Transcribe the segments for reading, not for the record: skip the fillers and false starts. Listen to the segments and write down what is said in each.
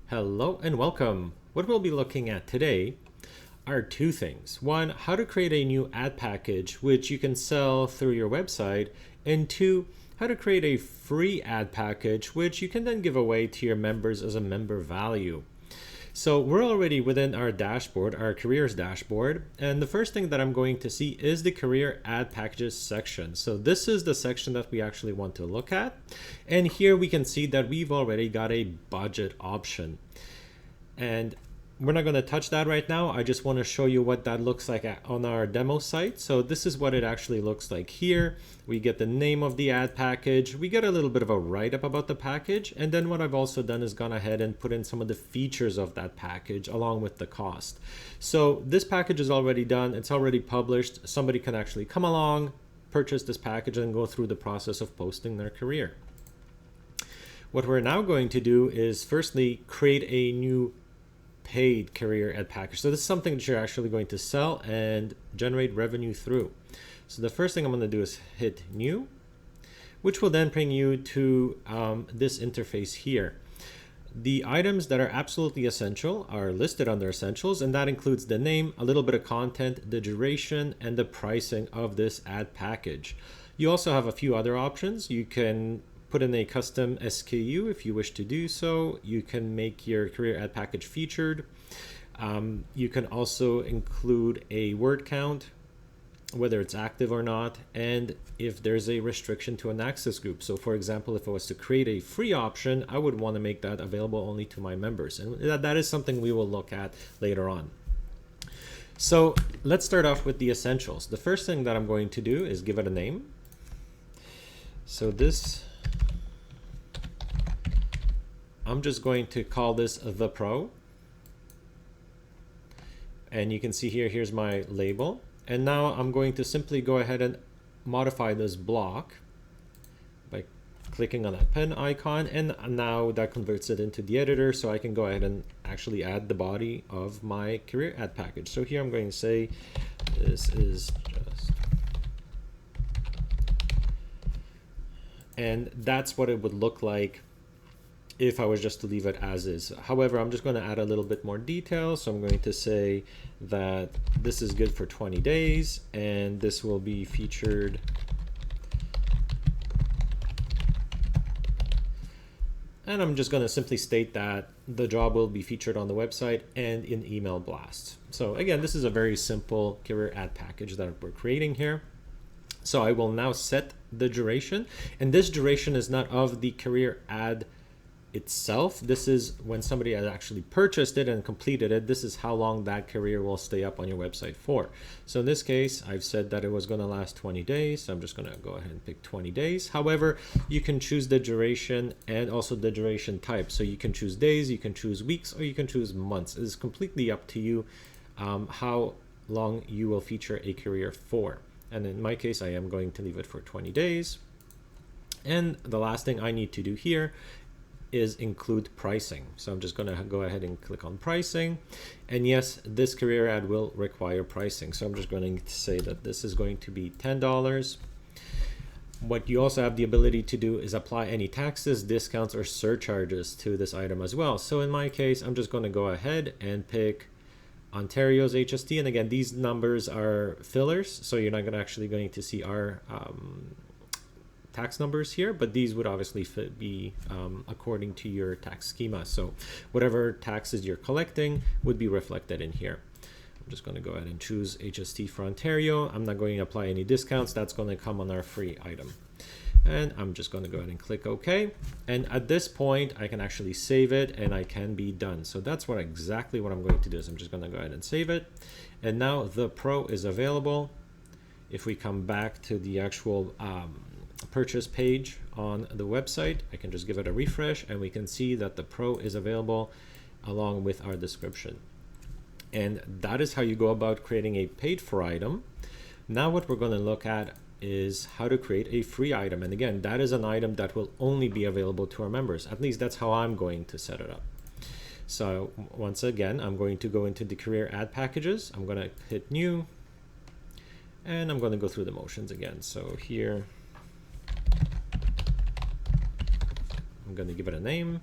Hello and welcome. What we'll be looking at today are two things. One, how to create a new ad package which you can sell through your website, and two, how to create a free ad package which you can then give away to your members as a member value. So we're already within our dashboard, our careers dashboard, and the first thing that I'm going to see is the career ad packages section. So this is the section that we actually want to look at, and here we can see that we've already got a budget option, and we're not going to touch that right now. I just want to show you what that looks like on our demo site. So this is what it actually looks like here. We get the name of the ad package. We get a little bit of a write-up about the package. And then what I've also done is gone ahead and put in some of the features of that package along with the cost. So this package is already done. It's already published. Somebody can actually come along, purchase this package, and go through the process of posting their career. What we're now going to do is firstly create a new paid career ad package. So this is something that you're actually going to sell and generate revenue through. So the first thing I'm going to do is hit new, which will then bring you to this interface here. The items that are absolutely essential are listed under essentials, and that includes the name, a little bit of content, the duration, and the pricing of this ad package. You also have a few other options. You can put in a custom SKU if you wish to do so. You can make your career ad package featured. You can also include a word count, whether it's active or not, and if there's a restriction to an access group. So for example, if I was to create a free option, I would want to make that available only to my members. And that is something we will look at later on. So let's start off with the essentials. The first thing that I'm going to do is give it a name. So I'm just going to call this the Pro. And you can see here, here's my label. And now I'm going to simply go ahead and modify this block by clicking on that pen icon. And now that converts it into the editor, so I can go ahead and actually add the body of my career ad package. So here I'm going to say, this is just, and that's what it would look like if I was just to leave it as is. However, I'm just going to add a little bit more detail. So I'm going to say that this is good for 20 days and this will be featured and I'm just going to simply state that the job will be featured on the website and in email blasts. So again, this is a very simple career ad package that we're creating here. So I will now set the duration, and this duration is not of the career ad itself. This is when somebody has actually purchased it and completed it. This is how long that career will stay up on your website for. So in this case, I've said that it was going to last 20 days. So I'm just going to go ahead and pick 20 days. However, you can choose the duration and also the duration type. So you can choose days, you can choose weeks, or you can choose months. It's completely up to you how long you will feature a career for. And in my case, I am going to leave it for 20 days. And the last thing I need to do here is include pricing. So I'm just going to go ahead and click on pricing. And yes, this career ad will require pricing. So I'm just going to say that this is going to be $10. What you also have the ability to do is apply any taxes, discounts, or surcharges to this item as well. So in my case, I'm just going to go ahead and pick Ontario's HST. And again, these numbers are fillers, so you're not actually going to see our tax numbers here, but these would obviously be according to your tax schema. So whatever taxes you're collecting would be reflected in here. I'm just going to go ahead and choose HST for Ontario. I'm not going to apply any discounts. That's going to come on our free item. And I'm just going to go ahead and click OK. And at this point, I can actually save it and I can be done. So that's exactly what I'm going to do. So I'm just going to go ahead and save it. And now the Pro is available. If we come back to the actual purchase page on the website, I can just give it a refresh and we can see that the Pro is available along with our description. And that is how you go about creating a paid for item. Now what we're going to look at is how to create a free item. And again, that is an item that will only be available to our members. At least that's how I'm going to set it up. So once again, I'm going to go into the career ad packages. I'm going to hit new and I'm going to go through the motions again. So here, I'm going to give it a name.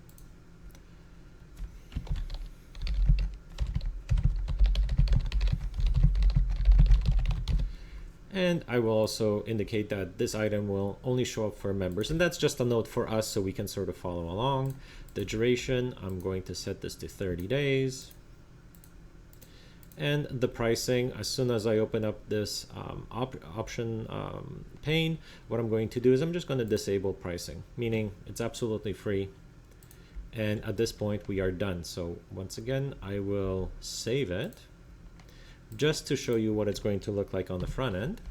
And I will also indicate that this item will only show up for members. And that's just a note for us so we can sort of follow along. The duration, I'm going to set this to 30 days. And the pricing, as soon as I open up this option pane, what I'm going to do is I'm just going to disable pricing, meaning it's absolutely free. And at this point, we are done. So once again, I will save it just to show you what it's going to look like on the front end.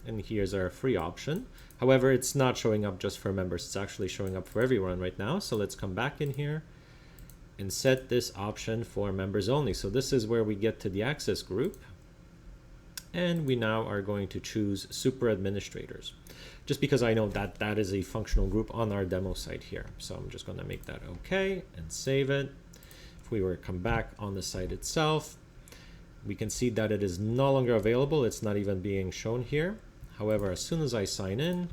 And here's our free option. However, it's not showing up just for members. It's actually showing up for everyone right now. So let's come back in here and set this option for members only. So this is where we get to the access group. And we now are going to choose super administrators, just because I know that that is a functional group on our demo site here. So I'm just going to make that okay and save it. If we were to come back on the site itself, we can see that it is no longer available. It's not even being shown here. However, as soon as I sign in,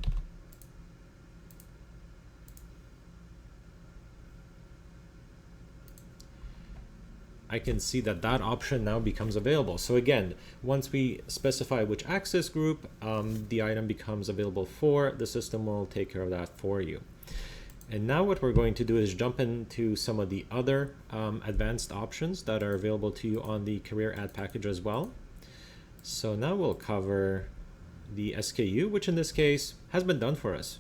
I can see that that option now becomes available. So again, once we specify which access group the item becomes available for, the system will take care of that for you. And now what we're going to do is jump into some of the other advanced options that are available to you on the career ad package as well. So now we'll cover the SKU, which in this case has been done for us.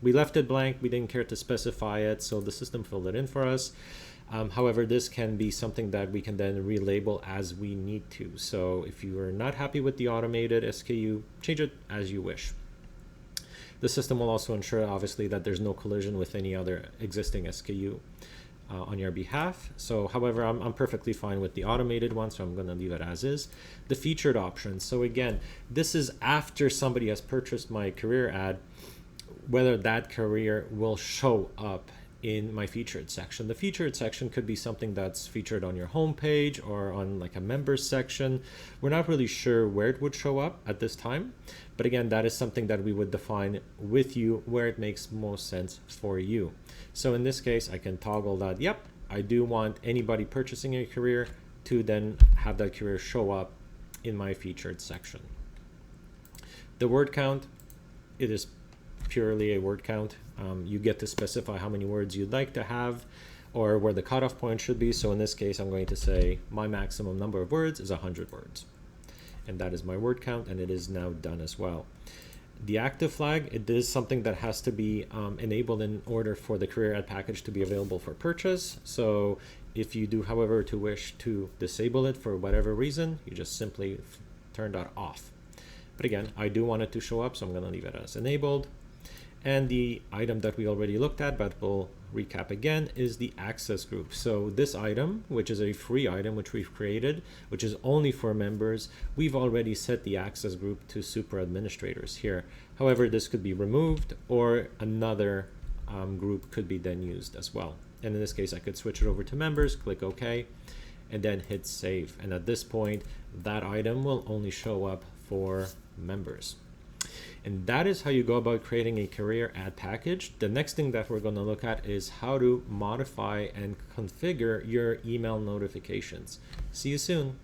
We left it blank. We didn't care to specify it, so the system filled it in for us. However, this can be something that we can then relabel as we need to. So if you are not happy with the automated SKU, change it as you wish. The system will also ensure, obviously, that there's no collision with any other existing SKU on your behalf. So, however, I'm perfectly fine with the automated one, so I'm going to leave it as is. The featured options. So again, this is after somebody has purchased my career ad, whether that career will show up in my featured section. The featured section could be something that's featured on your homepage or on like a members section. We're not really sure where it would show up at this time, but again, that is something that we would define with you where it makes most sense for you. So in this case, I can toggle that. Yep, I do want anybody purchasing a career to then have that career show up in my featured section. The word count, it is purely a word count. You get to specify how many words you'd like to have or where the cutoff point should be. So in this case, I'm going to say my maximum number of words is 100 words. And that is my word count, and it is now done as well. The active flag, it is something that has to be enabled in order for the career ad package to be available for purchase. So if you do, however, to wish to disable it for whatever reason, you just simply turn that off. But again, I do want it to show up, so I'm going to leave it as enabled. And the item that we already looked at, but we'll recap again, is the access group. So this item, which is a free item which we've created, which is only for members, we've already set the access group to super administrators here. However, this could be removed or another group could be then used as well. And in this case, I could switch it over to members, click OK, and then hit save. And at this point, that item will only show up for members. And that is how you go about creating a career ad package. The next thing that we're going to look at is how to modify and configure your email notifications. See you soon.